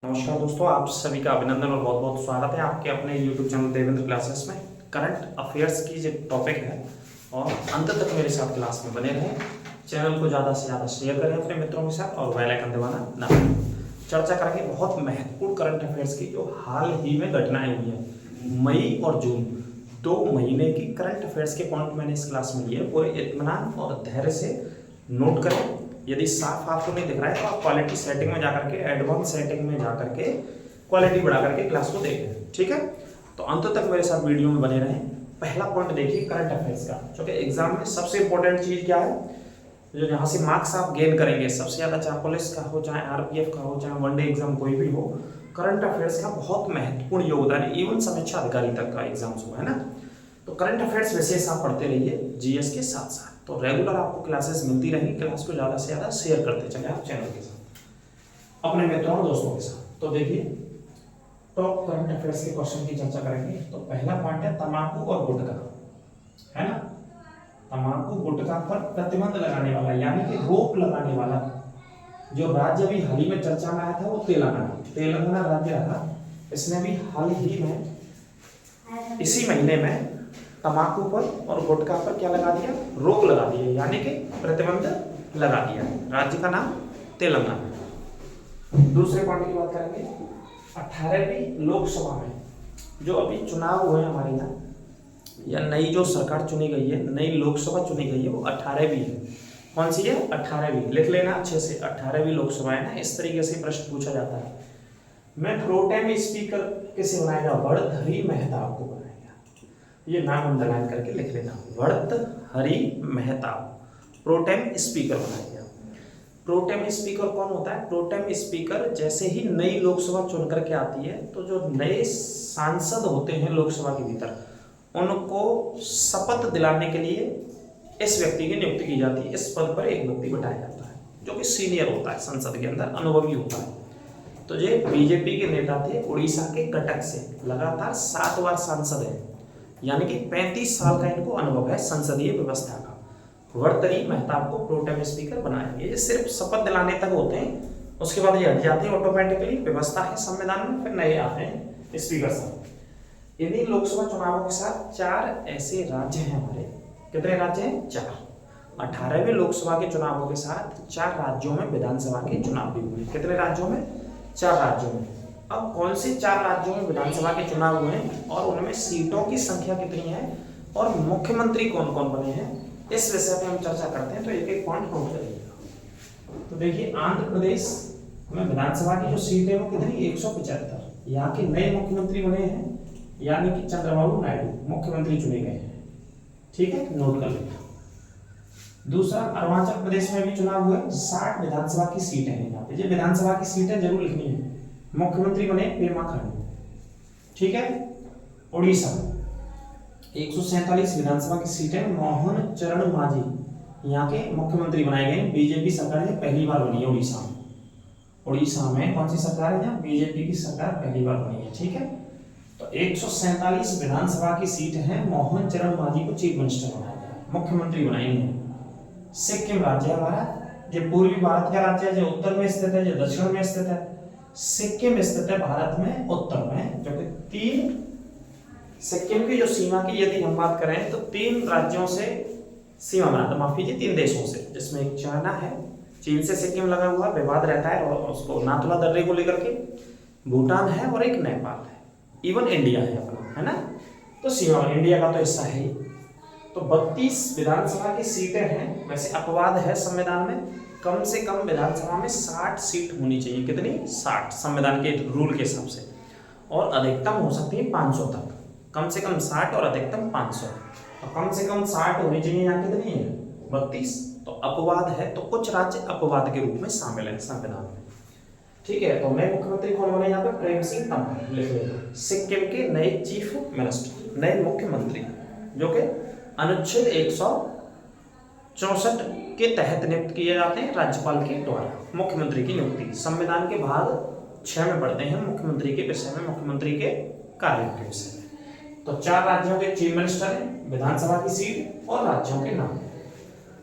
नमस्कार दोस्तों, आप सभी का अभिनंदन और बहुत बहुत स्वागत है आपके अपने YouTube चैनल देवेंद्र क्लासेस में। करंट अफेयर्स की जो टॉपिक है और अंत तक मेरे साथ क्लास में बने रहें। चैनल को ज़्यादा से ज़्यादा शेयर करें अपने मित्रों के साथ और बेल आइकन दबाना ना भूलें। चर्चा करेंगे बहुत महत्वपूर्ण करंट अफेयर्स की जो हाल ही में घटनाएं हुई हैं। मई और जून 2 महीने की करंट अफेयर्स के पॉइंट मैंने इस क्लास में लिए। पूरे इत्मीनान और धैर्य से नोट करें। यदि साफ आपको नहीं दिख रहा है तो आप क्वालिटी सेटिंग में जाकर के एडवांस सेटिंग में जाकर के क्वालिटी बढ़ा करके क्लास को देखें, ठीक है। तो अंत तक मेरे साथ वीडियो में बने रहें। पहला पॉइंट देखिए करंट अफेयर्स का, क्योंकि एग्जाम में सबसे इंपॉर्टेंट चीज क्या है, जो यहाँ से मार्क्स आप गेन करेंगे सबसे ज्यादा, चाहे पुलिस का हो, चाहे आरपीएफ का हो, चाहे वनडे एग्जाम कोई भी हो, करंट अफेयर्स का बहुत महत्वपूर्ण योगदान है। इवन समीक्षा अधिकारी तक का एग्जाम्स हुआ है ना। तो करंट अफेयर्स विशेष आप पढ़ते रहिए जीएस के साथ साथ। तो रेगुलर आपको क्लासेस मिलती रहेंगी। क्लास को ज़्यादा से ज़्यादा शेयर करते चले आप चैनल के साथ, अपने मित्रों और दोस्तों के साथ। तो देखिए टॉप करंट अफेयर्स के क्वेश्चन की चर्चा करेंगे। तो पहला पॉइंट है तंबाकू और गुटखा, है ना। तंबाकू गुटखा पर प्रतिबंध लगाने वाला यानी कि रोक लगाने वाला जो राज्य अभी हाल ही में चर्चा में आया था वो तेलंगाना राज्य रहा। इसने भी हाल ही में इसी महीने में तंबाकू पर और गुटखा पर क्या लगा दिया, रोक लगा दिया, यानी कि प्रतिबंध लगा दिया। राज्य का नाम तेलंगाना। दूसरे पॉइंट की बात करेंगे 18वीं लोकसभा में जो अभी चुनाव हुए हमारे यहाँ, या नई जो सरकार चुनी गई है, नई लोकसभा चुनी गई है, वो 18वीं है। कौन सी है? 18वीं। लिख लेना अच्छे से, 18वीं लोकसभा है ना। इस तरीके से प्रश्न पूछा जाता है। मैं प्रोटेम स्पीकर किसे बनाएगा? वर्धहरी मेहताब को बनाएगा। ये नाम अंडरलाइन करके लिख लेना, वर्धहरी मेहताब प्रोटेम स्पीकर बनाएगा। प्रोटेम स्पीकर कौन होता है? प्रोटेम स्पीकर जैसे ही नई लोकसभा चुन करके आती है तो जो नए सांसद होते हैं लोकसभा के भीतर, उनको शपथ दिलाने के लिए इस व्यक्ति की नियुक्ति की जाती है। इस पद पर एक व्यक्ति बिठाया जाता है जो कि सीनियर होता है, संसद के अंदर अनुभवी होता है। तो ये बीजेपी के नेता थे, उड़ीसा के कटक से, लगातार 7 बार सांसद है, यानी कि 35 साल का इनको अनुभव है संसदीय व्यवस्था का। वर्धहरी मेहताब को प्रोटेम स्पीकर बनाएंगे। ये सिर्फ शपथ दिलाने तक होते हैं, उसके बाद ये हट जाते हैं ऑटोमेटिकली। व्यवस्था है संविधान में, फिर नए आते हैं स्पीकर साहब। इन्हीं लोकसभा चुनावों के साथ 4 ऐसे राज्य हैं हमारे। कितने राज्य हैं? 4। 18वें लोकसभा के चुनावों के साथ 4 राज्यों में विधानसभा के चुनाव भी हुए। कितने राज्यों में? 4 राज्यों में। अब कौन से 4 राज्यों में विधानसभा के चुनाव हुए और उनमें सीटों की संख्या कितनी है और मुख्यमंत्री कौन कौन बने हैं, इस विषय पे हम चर्चा करते हैं। तो एक एक पॉइंट नोट करिएगा। तो देखिए आंध्र प्रदेश में विधानसभा की जो सीट है वो कितनी? 175। यहाँ के नए मुख्यमंत्री बने हैं, यानी कि चंद्रबाबू नायडू मुख्यमंत्री चुने गए हैं, ठीक है, नोट कर लेना। दूसरा, अरुणाचल प्रदेश में भी चुनाव हुए, 60 विधानसभा की सीटें हैं यहाँ पे। ये विधानसभा की सीटें जरूर लिखनी है। मुख्यमंत्री बने पेमा खांडू, ठीक है। उड़ीसा 147 विधानसभा की सीटें, मोहन चरण मांझी यहाँ के मुख्यमंत्री बनाए गए। बीजेपी सरकार है, पहली बार बनी है उड़ीसा में। उड़ीसा में कौन सी सरकार है? यहाँ बीजेपी की सरकार पहली बार बनी है, ठीक है। तो 147 विधानसभा की सीट है। मोहन चरण मांझी को चीफ मिनिस्टर बनाया गया, मुख्यमंत्री बनाएंगे। सिक्किम राज्य हमारा, जो पूर्वी भारत का राज्य है, जो उत्तर में स्थित है, जो दक्षिण में स्थित है। सिक्किम स्थित है भारत में उत्तर में, जो कि 3 सिक्किम की जो सीमा की यदि हम बात करें तो 3 राज्यों से सीमा बनाता, माफ कीजिए 3 देशों से, जिसमें एक चाइना है, चीन से सिक्किम लगा हुआ विवाद रहता है और उसको नाथुला दर्रे को लेकर के, भूटान है और एक नेपाल है, इवन इंडिया है अपना, है ना। तो सीमा इंडिया का तो हिस्सा है ही। तो 32 विधानसभा की सीटें हैं। वैसे अपवाद है संविधान में, कम से कम विधानसभा में 60 सीट होनी चाहिए। कितनी? 60, संविधान के रूल के हिसाब से। और अधिकतम हो सकती है 500 तक। कम से कम 60 और अधिकतम 500। तो कम से कम 60 होनी चाहिए, यहाँ कितनी है? 32। तो अपवाद है, तो कुछ राज्य अपवाद के रूप में शामिल है संविधान में, ठीक है। तो नए मुख्यमंत्री कौन बने यहाँ पे? प्रेम सिंह तमांग, लिख लेना। सिक्किम के नए चीफ मिनिस्टर, नए मुख्यमंत्री, जो कि अनुच्छेद 164 के तहत नियुक्त किए जाते हैं राज्यपाल के द्वारा। मुख्यमंत्री की नियुक्ति संविधान के भाग 6 में पढ़ते हैं, मुख्यमंत्री के विषय में, मुख्यमंत्री के कार्यों के विषय में। तो 4 राज्यों के चीफ मिनिस्टर हैं, विधानसभा की सीट और राज्यों के नाम।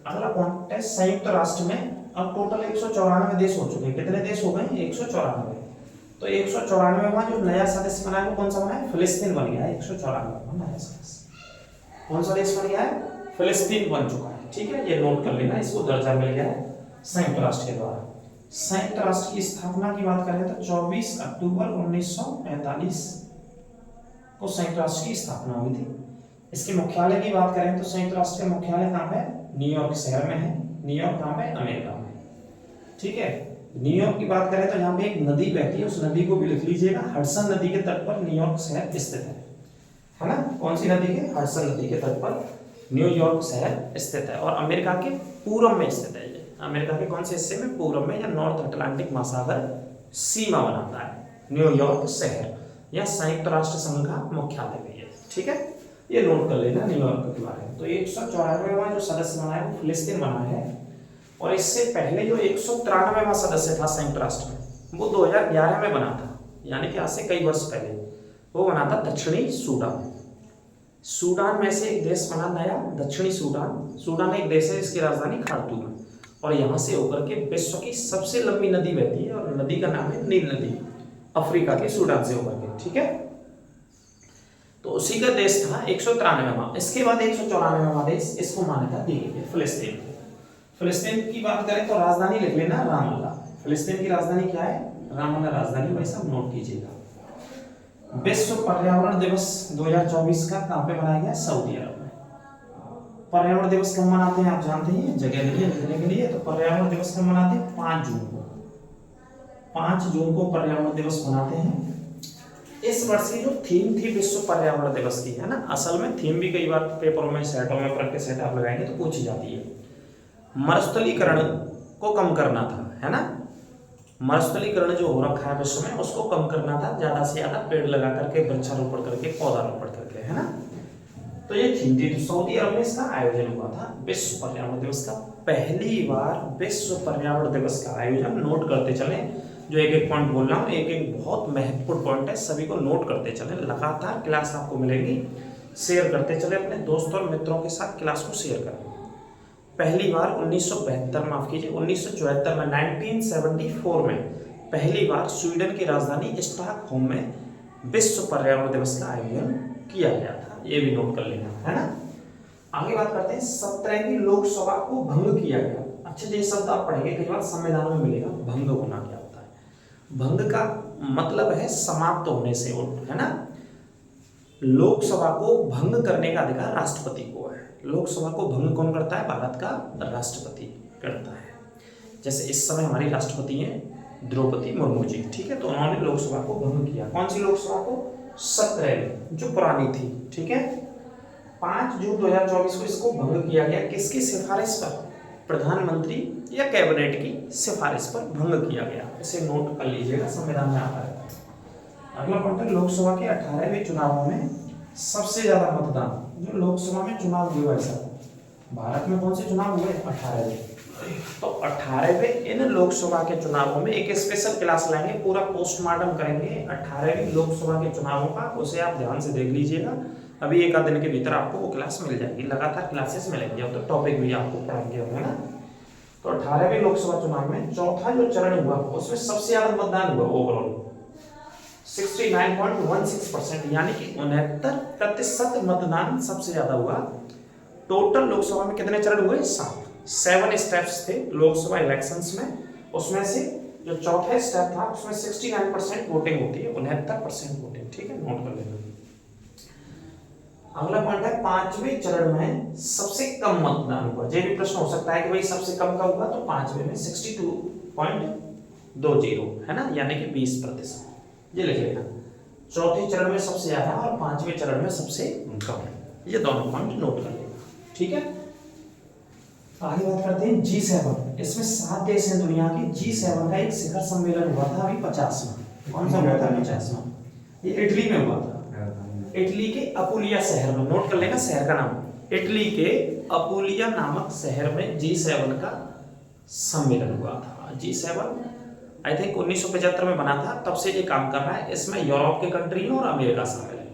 अगला पॉइंट है संयुक्त राष्ट्र में अब टोटल 194 देश हो चुके हैं। कितने देश हो गए? 194। तो 194वां जो नया सदस्य बना है वो कौन सा बना है? फिलिस्तीन बन गया है 194वां नया सदस्य। कौन सा देश बन गया है? फिलिस्तीन बन चुका है। ठीक है, ये नोट कर लेना, इसको दर्जा मिल गया है संयुक्त राष्ट्र के द्वारा। संयुक्त राष्ट्र की स्थापना की बात करें तो 24 अक्टूबर 1945 को संयुक्त राष्ट्र की स्थापना हुई थी। इसके मुख्यालय की बात करें तो संयुक्त राष्ट्र का मुख्यालय कहाँ पे? न्यूयॉर्क शहर में है। न्यूयॉर्क कहाँ पे? अमेरिका में। ठीक है, न्यूयॉर्क की बात करें तो यहाँ पे एक नदी बहती है, उस नदी को भी लिख लीजिएगा। हडसन नदी के तट पर न्यूयॉर्क शहर स्थित है ना? कौन सी नदी के? हडसन नदी के तट पर न्यूयॉर्क शहर स्थित है और अमेरिका के पूर्व में स्थित है। ये अमेरिका के कौन से हिस्से में? पूर्व में, या नॉर्थ अटलांटिक महासागर सीमा बनाता है न्यूयॉर्क शहर, या संयुक्त राष्ट्र संघ का मुख्यालय भी है। ठीक है, ये नोट कर लेना न्यूयॉर्क के बारे में। तो 194वां जो सदस्य बना है वो फिलिस्तीन बना है, और इससे पहले जो 193वां सदस्य था संयुक्त राष्ट्र में वो 2011 में बना था, यानी कि आज से कई वर्ष पहले। वो बना था दक्षिणी सूडान। सूडान में से एक देश बना नया, दक्षिणी सूडान। सूडान एक देश है, इसकी राजधानी खार्तूम है, और यहाँ से होकर के विश्व की सबसे लंबी नदी बहती है, और नदी का नाम है नील नदी, अफ्रीका के सूडान से होकर के। ठीक है, तो उसी का देश था 193वां। इसके बाद 194वां देश इसको मान्यता दी गई है, फिलिस्तीन। फिलिस्तीन की बात करें तो राजधानी लिख लेना रामल्ला। फिलिस्तीन की राजधानी क्या है? रामल्ला राजधानी, भाई साहब नोट कीजिएगा। विश्व पर्यावरण दिवस 2024 का कहाँ पे मनाया गया? सऊदी अरब में। पर्यावरण दिवस कब मनाते हैं आप जानते हैं? जगह नहीं है लिखने के लिए, तो पर्यावरण दिवस कब मनाते हैं? 5 जून को। 5 जून को पर्यावरण दिवस मनाते हैं। इस वर्ष की जो थीम थी विश्व पर्यावरण दिवस की, है ना, असल में थीम भी कई बार पेपरों में, सेटों में, प्रैक्टिस सेट आप लगाएंगे तो पूछी जाती है। मरुस्थलीकरण को कम करना था, है ना। मरुस्थलीकरण जो हो रखा है विश्व में उसको कम करना था, ज्यादा से ज्यादा पेड़ लगा करके, वृक्षारोपण करके, पौधारोपण करके, है ना। तो ये थीम थी। तो सऊदी अरब में इसका आयोजन हुआ था विश्व पर्यावरण दिवस का। पहली बार विश्व पर्यावरण दिवस का आयोजन, नोट करते चले, जो एक एक पॉइंट बोल रहा हूँ, एक एक बहुत महत्वपूर्ण पॉइंट है, सभी को नोट करते चले। लगातार क्लास आपको मिलेगी, शेयर करते चले अपने दोस्तों और मित्रों के साथ, क्लास को शेयर करें। पहली बार 1972, माफ कीजिए 1974 में, 1974 में पहली बार स्वीडन की राजधानी स्टॉकहोम में विश्व पर्यावरण दिवस का आयोजन किया गया था। ये भी नोट कर लेना, है ना। आगे बात करते हैं। 17वीं लोकसभा को भंग किया गया। अच्छे ये शब्द आप पढ़ेंगे कई बार, संविधान में मिलेगा। भंग होना क्या होता है? भंग का मतलब है समाप्त होने से, है ना। लोकसभा को भंग करने का अधिकार राष्ट्रपति को है। लोकसभा को भंग कौन करता है? भारत का राष्ट्रपति करता है। जैसे इस समय हमारी राष्ट्रपति हैं द्रौपदी मुर्मू जी, ठीक है, तो उन्होंने लोकसभा को भंग किया। कौन सी लोकसभा को? 17 जो पुरानी थी, ठीक है। 5 जून 2024 को इसको भंग किया गया। किसकी सिफारिश पर? प्रधानमंत्री या कैबिनेट की सिफारिश पर भंग किया गया। इसे नोट कर लीजिएगा, संविधान में आता है। अगला पॉइंट है लोकसभा के 18वें चुनावों में सबसे ज्यादा मतदान। जो लोकसभा में चुनाव हुए वैसा भारत में कौन से चुनाव हुए? 18वें। तो 18वें इन लोकसभा के चुनावों में एक स्पेशल क्लास लाएंगे, पूरा पोस्टमार्टम करेंगे 18वीं लोकसभा के चुनावों का। उसे आप ध्यान से देख लीजिएगा, अभी एक आध दिन के भीतर आपको वो क्लास मिल जाएगी। लगातार क्लासेस मिलेंगी, अब तो टॉपिक भी आपको पढ़ाएंगे, है ना। तो 18वें लोकसभा चुनाव में चौथा जो चरण हुआ उसमें सबसे ज्यादा मतदान हुआ ओवरऑल 69.16%, यानी कि 69% मतदान सबसे ज्यादा हुआ। टोटल लोकसभा में कितने चरण हुए? 7 स्टेप्स थे लोकसभा इलेक्शंस में। उसमें से जो चौथा स्टेप था उसमें 69% वोटिंग होती है, 69% वोटिंग, ठीक है, नोट कर लेना। अगला पॉइंट है 5वें चरण में सबसे कम मतदान हुआ। ये भी प्रश्न हो सकता है कि भाई सबसे कम का हुआ, तो 5वें में 62.20, है ना, यानी कि 20%। ये लिख लेना। चौथे चरण में सबसे ज्यादा और 5वें चरण में सबसे कम, ये दोनों पॉइंट नोट कर लेना, ठीक है। आगे बात करते हैं G7। इसमें 7 देश हैं दुनिया के। G7 का एक शिखर सम्मेलन हुआ था अभी 50वां। कौन सा हुआ था? 50वां। ये इटली में हुआ था। इटली के अपुलिया शहर में, नोट कर लेना शहर का नाम। इटली के अपुलिया नामक शहर में G7 का सम्मेलन हुआ था। G7 आई थिंक 1975 में बना था, तब से ये काम कर रहा है। इसमें यूरोप के कंट्री और अमेरिका शामिल है,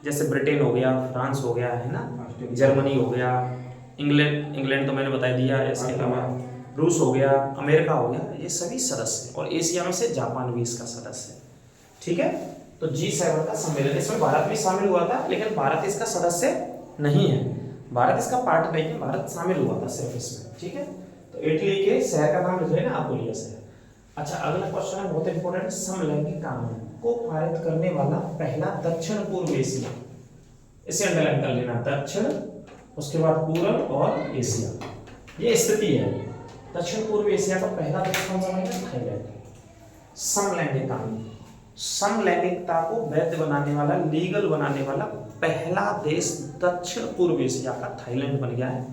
जैसे ब्रिटेन हो गया, फ्रांस हो गया, है ना, जर्मनी हो गया, इंग्लैंड तो मैंने बता दिया, इसके अलावा रूस हो गया, अमेरिका हो गया, ये सभी सदस्य हैं। और एशिया में से जापान भी इसका सदस्य है। ठीक है। तो G7 का सम्मेलन, इसमें भारत भी शामिल हुआ था, लेकिन भारत इसका सदस्य नहीं है, भारत इसका पार्ट नहीं है, भारत शामिल हुआ था सिर्फ इसमें, ठीक है। तो इटली के शहर का नाम लिख रहे हैं ना, अपुलिया शहर। अच्छा, अगला क्वेश्चन है बहुत इंपॉर्टेंट, समलैंगिक कानून को पारित करने वाला पहला दक्षिण पूर्व एशिया, इसे अंडरलाइन कर लेना, दक्षिण, उसके बाद पूर्व और एशिया, ये स्थिति है। दक्षिण पूर्व एशिया का पहला देश कौन सा बनेगा? थाईलैंड। समलैंगिक कानून, समलैंगिकता को वैध बनाने वाला, लीगल बनाने वाला पहला देश दक्षिण पूर्व एशिया का थाईलैंड बन गया है।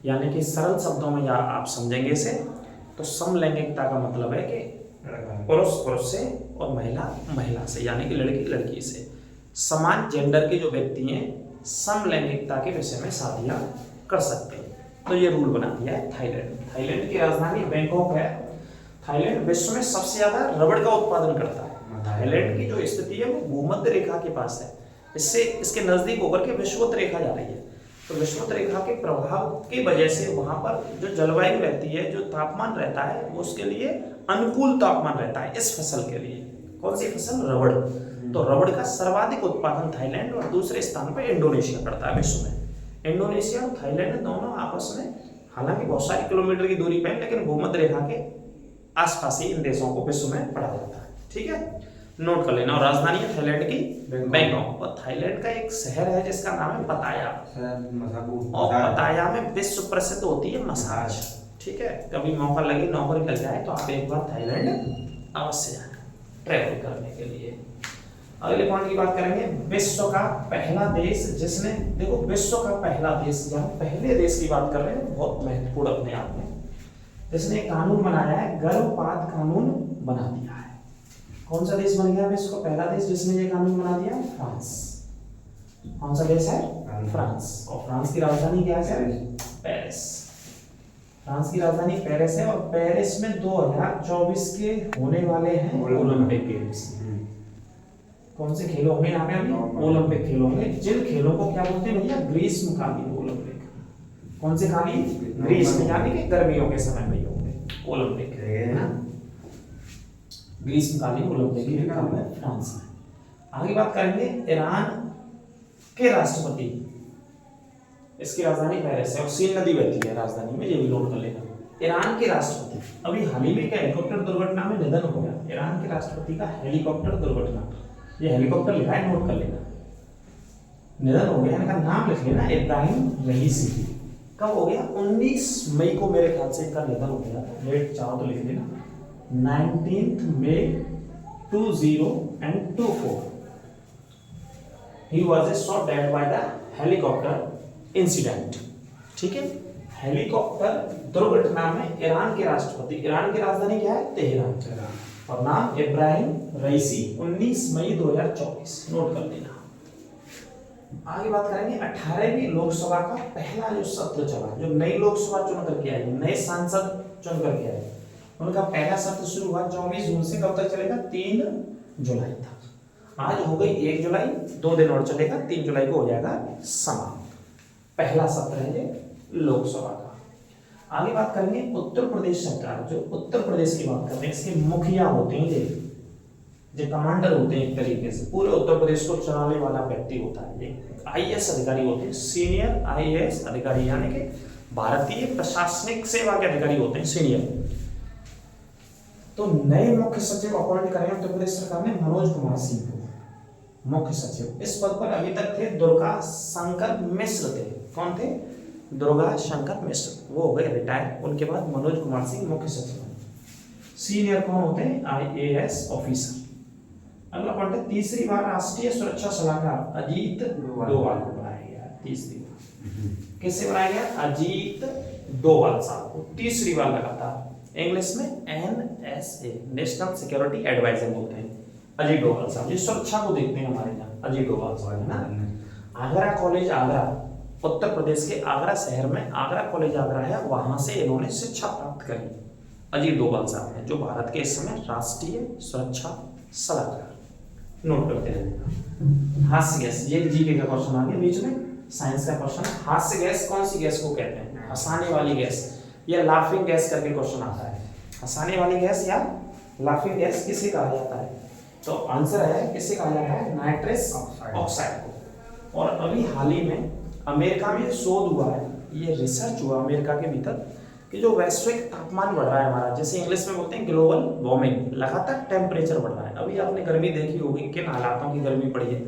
यानी कि सरल शब्दों में या आप समझेंगे इसे, तो समलैंगिकता का मतलब है कि पुरुष पुरुष से और महिला महिला से, यानी कि लड़की लड़की से, समान जेंडर के जो व्यक्ति हैं समलैंगिकता के विषय में शादियां कर सकते हैं। तो ये रूल बना दिया है थाईलैंड। थाईलैंड की राजधानी बैंकॉक है। थाईलैंड विश्व में सबसे ज्यादा रबड़ का उत्पादन करता है। थाईलैंड की जो स्थिति है वो भूमध्य रेखा के पास है, इससे इसके नजदीक होकर के विषुवत रेखा जा रही है। तो विषुवत रेखा के प्रभाव की वजह से वहां पर जो जलवायु रहती है, जो तापमान रहता है, वो उसके लिए अनुकूल तापमान रहता है इस फसल के लिए। कौन सी फसल? रबड़। तो रबड़ का सर्वाधिक उत्पादन थाईलैंड और दूसरे स्थान पर इंडोनेशिया करता है विश्व में। इंडोनेशिया और थाईलैंड दोनों आपस में हालांकि बहुत सारी किलोमीटर की दूरी पे, लेकिन भूमध्य रेखा के आसपास ही इन देशों को विश्व में पढ़ा जाता है, ठीक है, नोट कर लेना। और राजधानी है थाईलैंड की बैंकॉक। और थाईलैंड का एक शहर है जिसका नाम है पताया, और पताया में विश्व प्रसिद्ध होती है मसाज, ठीक है। कभी मौका लगे, नौकरी लग जाए तो आप एक बार थाईलैंड अवश्य जाए ट्रैवल करने के लिए। अगले पॉइंट की बात करेंगे, विश्व का पहला देश जिसने, देखो विश्व का पहला देश, जहां पहले देश की बात कर रहे हैं, बहुत महत्वपूर्ण अपने आप में, जिसने कानून बनाया है, गर्भपात कानून बना दिया है। कौन सा देश बन गया विश्व का पहला देश जिसने ये कानून बना दिया? फ्रांस। कौन सा देश है? फ्रांस। और फ्रांस की राजधानी क्या है? पेरिस। फ्रांस की राजधानी पेरिस है। और पेरिस में 2024 के होने वाले हैं ओलंपिक गेम्स। कौन से खेल होंगे यहाँ पे? अभी ओलंपिक खेल होंगे, जिन खेलों को क्या बोलते हैं भैया? ग्रीष्मकालीन ओलंपिक। कौन से कालीन? ग्रीष्म, यानी कि गर्मियों के समय में होंगे ओलंपिक, है ना, ग्रीष्मकालीन ओलंपिक कब है? फ्रांस में। आगे बात करेंगे, ईरान के राष्ट्रपति, इसकी राजधानी पेरिस है और सीन नदी बहती है राजधानी में, ये भी नोट कर लेना। ईरान के राष्ट्रपति, अभी हाल ही में एक हेलीकॉप्टर दुर्घटना में निधन हो गया ईरान के राष्ट्रपति का, हेलीकॉप्टर दुर्घटना, ये हेलीकॉप्टर लिखा है, नोट कर लेना, निधन हो गया, इनका नाम लिख लेना, इब्राहिम रईसी। कब हो गया? 19 मई को मेरे ख्याल से इनका निधन हो गया था, डेट चाहो तो लिख लेना, 19 मई 2024। He was shot dead by the helicopter incident, ठीक है। हेलीकॉप्टर दुर्घटना में ईरान के राष्ट्रपति, ईरान की राजधानी क्या है? तेहरान, और नाम इब्राहिम रईसी, 19 मई 2024, नोट कर लेना। आगे बात करेंगे, 18वीं लोकसभा का पहला जो सत्र चला, जो नई लोकसभा चुन करके आई, नए सांसद चुन करके आए, उनका पहला सत्र शुरू हुआ 24 जून से, कब तक चलेगा? 3 जुलाई तक। आज हो गई 1 जुलाई, 2 दिन और चलेगा, 3 जुलाई को हो जाएगा समाप्त। पहला सत्र है ये लोकसभा का। आगे बात करेंगे, उत्तर प्रदेश सरकार, जो उत्तर प्रदेश की बात करते हैं, इसके मुखिया होते हैं जो कमांडर होते हैं, एक तरीके से पूरे उत्तर प्रदेश को चलाने वाला व्यक्ति होता है, ये IAS अधिकारी होते हैं, सीनियर IAS अधिकारी, यानी कि भारतीय प्रशासनिक सेवा के अधिकारी होते हैं, सीनियर। तो नए मुख्य सचिव अपॉइंट करें उत्तर प्रदेश सरकार ने मनोज कुमार सिंह को मुख्य सचिव। इस पद पर अभी तक थे दुर्गा शंकर मिश्र थे। कौन थे? दुर्गा शंकर मिश्र, वो हो गए रिटायर। उनके बाद मनोज कुमार सिंह मुख्य सचिव। सीनियर कौन होते हैं? IAS officer. अगला पॉइंट है, तीसरी बार राष्ट्रीय सुरक्षा सलाहकार अजीत डोभाल को बनाया गया। तीसरी बार किससे बनाया गया? अजीत डोभाल साहब को तीसरी बार लगातार। इंग्लिश में NSA, नेशनल सिक्योरिटी एडवाइजर बोलते हैं अजीत डोभाल साहब। ये सुरक्षा को देखते हैं हमारे यहाँ, अजीत डोभाल साहब, है ना। आगरा कॉलेज, आगरा उत्तर प्रदेश के आगरा शहर में आगरा कॉलेज आगरा है, वहां से इन्होंने शिक्षा प्राप्त करी अजीत डोभाल साहब ने, जो भारत के इस समय राष्ट्रीय सुरक्षा सलाहकार। नोट करते हैं। हास्य गैस, ये जीके का क्वेश्चन आ गया बीच में, साइंस का क्वेश्चन। हास्य गैस कौन सी गैस को कहते हैं? हंसाने वाली गैस या लाफिंग गैस करके क्वेश्चन आता है। हंसाने वाली गैस या लाफिंग गैस किसे कहा जाता है? तो आंसर है किसे कहा जाता है, नाइट्रस ऑक्साइड को। और अभी हाल ही में अमेरिका में शोध हुआ है, ये रिसर्च हुआ अमेरिका के भीतर कि जो वैश्विक तापमान बढ़ रहा है हमारा, जैसे इंग्लिश में बोलते हैं ग्लोबल वार्मिंग, लगातार टेम्परेचर बढ़ रहा है। अभी आपने गर्मी देखी होगी, किन हालातों की गर्मी पड़ी है,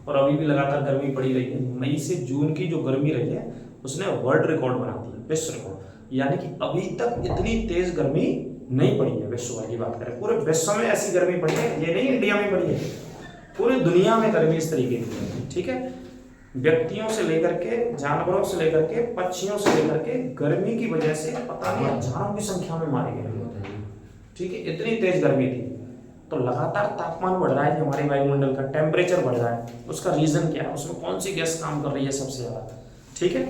और अभी भी लगातार गर्मी पड़ी रही है। मई से जून की जो गर्मी रही है उसने वर्ल्ड रिकॉर्ड बना दिया, विश्व रिकॉर्ड, यानी कि अभी तक इतनी तेज गर्मी नहीं पड़ी है। विश्व भर की बात करें, पूरे विश्व में ऐसी गर्मी पड़ी है, ये नहीं इंडिया में पड़ी है, पूरी दुनिया में गर्मी इस तरीके की है। ठीक है, व्यक्तियों से लेकर के, जानवरों से लेकर के, पक्षियों से लेकर के, गर्मी की वजह से पता नहीं हजारों की संख्या में मारे गए। ठीक है, इतनी तेज गर्मी थी। तो लगातार तापमान बढ़ रहा है, हमारे वायुमंडल का टेम्परेचर बढ़ रहा है। उसका रीजन क्या है, उसमें कौन सी गैस काम कर रही है सबसे ज्यादा? ठीक है,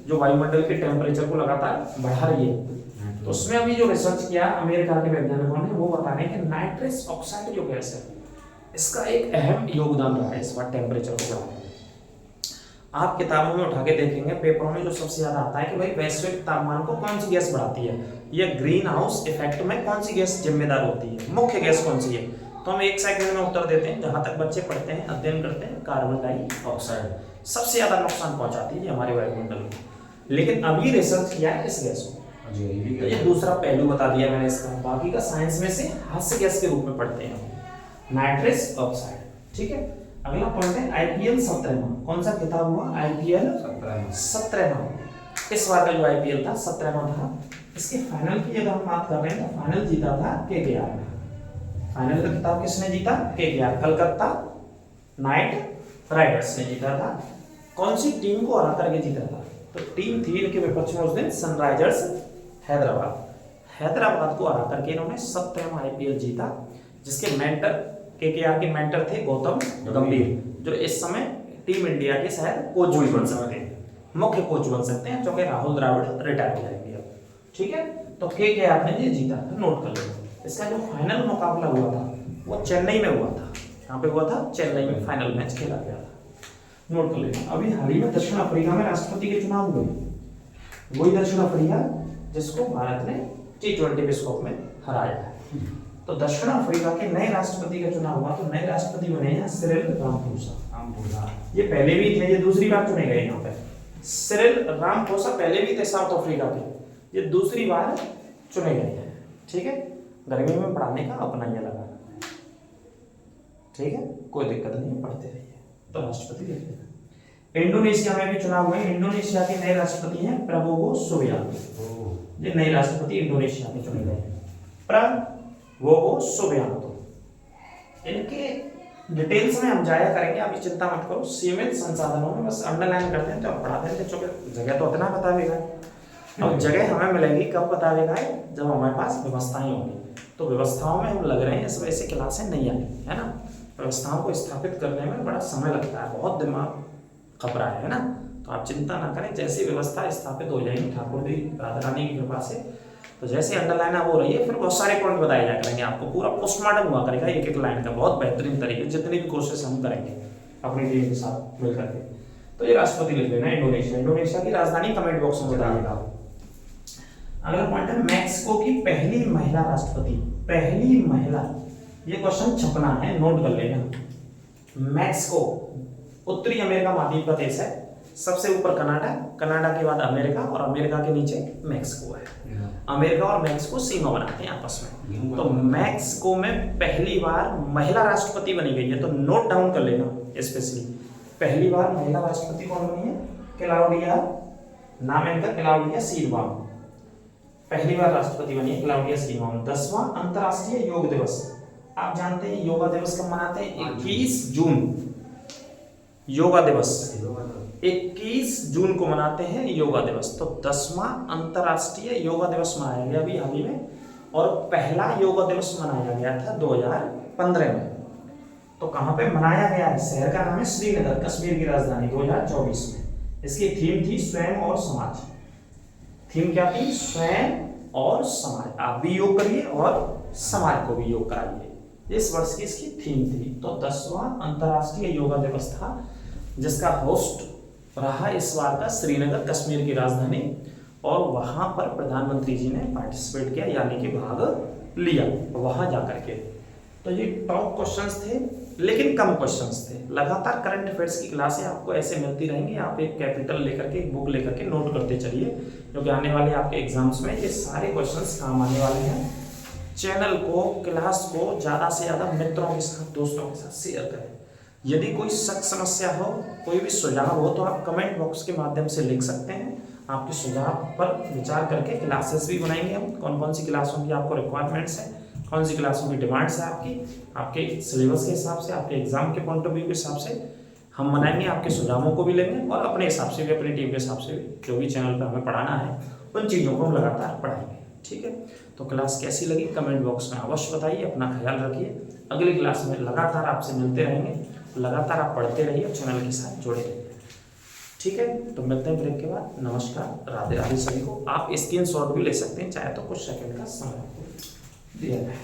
जो वायुमंडल के टेम्परेचर को लगातार बढ़ा रही है। तो उसमें अभी जो रिसर्च किया अमेरिका के वैज्ञानिकों ने, वो बता रहे हैं कि नाइट्रस ऑक्साइड जो गैस है, इसका एक अहम योगदान रहा है इस बार टेम्परेचर को बढ़ाने में। आप किताबों में उठा के देखेंगे, पेपरों में जो सबसे ज्यादा आता है कि भाई वैश्विक तापमान को कौन सी गैस बढ़ाती है, ये ग्रीन हाउस इफेक्ट में कौन सी गैस जिम्मेदार होती है, मुख्य गैस कौन सी है? तो हम एक सेकंड में उत्तर देते हैं, जहां तक बच्चे पढ़ते हैं, अध्ययन करते हैं, कार्बन डाइऑक्साइड सबसे ज्यादा नुकसान पहुंचाती है हमारे वायुमंडल में। लेकिन अभी रिसर्च किया है इस गैस को, तो ये दूसरा पहलू बता दिया मैंने इसका। बाकी का साइंस में से हास्य गैस के रूप में पढ़ते हैं नाइट्रस ऑक्साइड। ठीक है, अगला पॉइंट है आईपीएल 17वां। कौन सा खिताब हुआ? आईपीएल 17वां। इस बार का जो आईपीएल था 17वां था। इसके फाइनल की अगर हम बात कर रहे हैं तो फाइनल जीता था केकेआर ने। फाइनल का खिताब किसने जीता? केकेआर, कलकत्ता नाइट राइडर्स ने जीता था। कौन सी टीम को हरा करके जीता था? तो टीम थी इनके विपक्ष में उस दिन सनराइजर्स हैदराबाद। हैदराबाद को हरा करके इन्होंने 17वां आईपीएल जीता, जिसके मेंटर केकेआर के मेंटर थे गौतम गंभीर, जो इस समय टीम इंडिया के शायद कोच भी बन सकते हैं, मुख्य कोच बन सकते हैं, क्योंकि राहुल द्रविड़ रिटायर हो जाएंगे अब। ठीक है, तो केकेआर ने ये जीता था, नोट कर लो। इसका जो फाइनल मुकाबला हुआ था वो चेन्नई में हुआ था। यहाँ पे हुआ था चेन्नई में, फाइनल मैच खेला गया था, नोट कर लेना। अभी हाल ही में दक्षिण अफ्रीका में राष्ट्रपति के चुनाव हुए, वही दक्षिण अफ्रीका जिसको भारत ने T20 विश्व कप में हराया है। तो दक्षिण अफ्रीका के नए राष्ट्रपति का चुनाव हुआ, तो नए राष्ट्रपति बने हैं सिरिल रामाफोसा। ये पहले भी थे, ये दूसरी बार चुने गए यहाँ पे। सिरिल रामाफोसा पहले भी थे साउथ अफ्रीका के, ये दूसरी बार चुने गए हैं। ठीक है, गर्मी में पढ़ाने का अपना ही लगा। ठीक है, कोई दिक्कत नहीं, पढ़ते रहिए। तो राष्ट्रपति देख लेना। इंडोनेशिया में भी चुनाव हुए। इंडोनेशिया के नए राष्ट्रपति हैं प्रबोवो सुबियांतो। ये नए राष्ट्रपति इंडोनेशिया में चुने गए हैं, वो सुबियांतो। इनके डिटेल्स में हम जाया करेंगे, अभी चिंता मत करो। सीमित संसाधनों में बस अंडरलाइन करते हैं तो हम पढ़ा देंगे, क्योंकि जगह तो इतना बतावेगा। अब जगह हमें मिलेगी कब बतावेगा? जब हमारे पास व्यवस्थाएं होंगी। तो व्यवस्थाओं में हम लग रहे हैं, इस वजह से क्लासें नहीं आई, है ना। व्यवस्थाओं को स्थापित करने में बड़ा समय लगता है, बहुत दिमाग खप रहा है ना। तो आप चिंता ना करें, जैसी व्यवस्था स्थापित हो जाएगी ठाकुर जी राधा रानी की कृपा से, तो जैसे अंडरलाइन हो रही है, फिर बहुत सारे पॉइंट बताए जा करेंगे आपको। पूरा पोस्टमार्टम हुआ करेगा एक एक लाइन का, बहुत बेहतरीन तरीके, जितनी भी कोशिश हम करेंगे अपनी टीम के साथ मिल करके। तो ये राष्ट्रपति लिख लेना इंडोनेशिया। इंडोनेशिया की राजधानी कमेंट बॉक्स में बताइएगा। अगला पॉइंट है मैक्सिको की पहली महिला राष्ट्रपति। पहली महिला, ये क्वेश्चन छपना है, नोट कर लेना। मैक्सिको उत्तरी अमेरिका महाद्वीप का देश है। सबसे ऊपर कनाडा, कनाडा के बाद अमेरिका, और अमेरिका के नीचे मैक्सिको है। अमेरिका और मैक्सिको सीमा बनाते हैं आपस में। तो मैक्सिको में पहली बार महिला राष्ट्रपति बनी गई है, तो नोट डाउन कर लेना स्पेशली। पहली बार महिला राष्ट्रपति कौन बनी है? क्लाउडिया, नाम इनका क्लाउडिया शीनबाम। पहली बार राष्ट्रपति बनी है क्लाउडिया शीनबाम। 10वां अंतर्राष्ट्रीय योग दिवस, आप जानते हैं योगा दिवस कब मनाते हैं? 21 जून योगा दिवस, 21 जून को मनाते हैं योगा दिवस। तो 10वां अंतर्राष्ट्रीय योगा दिवस मनाया गया अभी हाल ही में, और पहला योगा दिवस मनाया गया था 2015 में। तो कहाँ पे मनाया गया है? शहर का नाम है श्रीनगर, कश्मीर की राजधानी, 2024 में। इसकी थीम थी स्वयं और समाज। थीम क्या थी? स्वयं और समाज। आप भी योग करिए और समाज को भी योग कराइए, इस वर्ष की इसकी थीम थी। तो 10वां अंतर्राष्ट्रीय योगा दिवस था, जिसका होस्ट रहा इस बार का श्रीनगर, कश्मीर की राजधानी, और वहां पर प्रधानमंत्री जी ने पार्टिसिपेट किया, यानी कि भाग लिया वहां जाकर के। तो ये टॉप क्वेश्चंस थे, लेकिन कम क्वेश्चंस थे। लगातार करंट अफेयर्स की क्लासें आपको ऐसे मिलती रहेंगी। आप एक कैपिटल लेकर के, एक बुक लेकर के नोट करते चलिए, क्योंकि आने वाले आपके एग्जाम्स में ये सारे क्वेश्चंस काम आने वाले हैं। चैनल को, क्लास को ज़्यादा से ज़्यादा मित्रों के साथ, दोस्तों के साथ शेयर करें। यदि कोई शक, समस्या हो, कोई भी सुझाव हो, तो आप कमेंट बॉक्स के माध्यम से लिख सकते हैं। आपके सुझाव पर विचार करके क्लासेस भी बनाएंगे हम। कौन कौन सी क्लासों की आपको रिक्वायरमेंट्स है, कौन सी क्लासों की डिमांड्स है आपकी, आपके सिलेबस के हिसाब से, आपके एग्जाम के पॉइंट ऑफ व्यू के हिसाब से हम बनाएंगे। आपके सुझावों को भी लेंगे और अपने हिसाब से भी, अपनी टीम के हिसाब से भी, जो भी चैनल पर हमें पढ़ाना है उन चीज़ों को हम लगातार पढ़ाएंगे। ठीक है, तो क्लास कैसी लगी कमेंट बॉक्स में अवश्य बताइए। अपना ख्याल रखिए। अगली क्लास में लगातार आपसे मिलते रहेंगे। लगातार आप पढ़ते रहिए, चैनल के साथ जुड़े रहिए। ठीक है, तो मिलते हैं ब्रेक के बाद। नमस्कार, राधे राधे सभी को। आप स्क्रीनशॉट भी ले सकते हैं, चाहे तो कुछ सेकंड का समय आपको दिया जाए।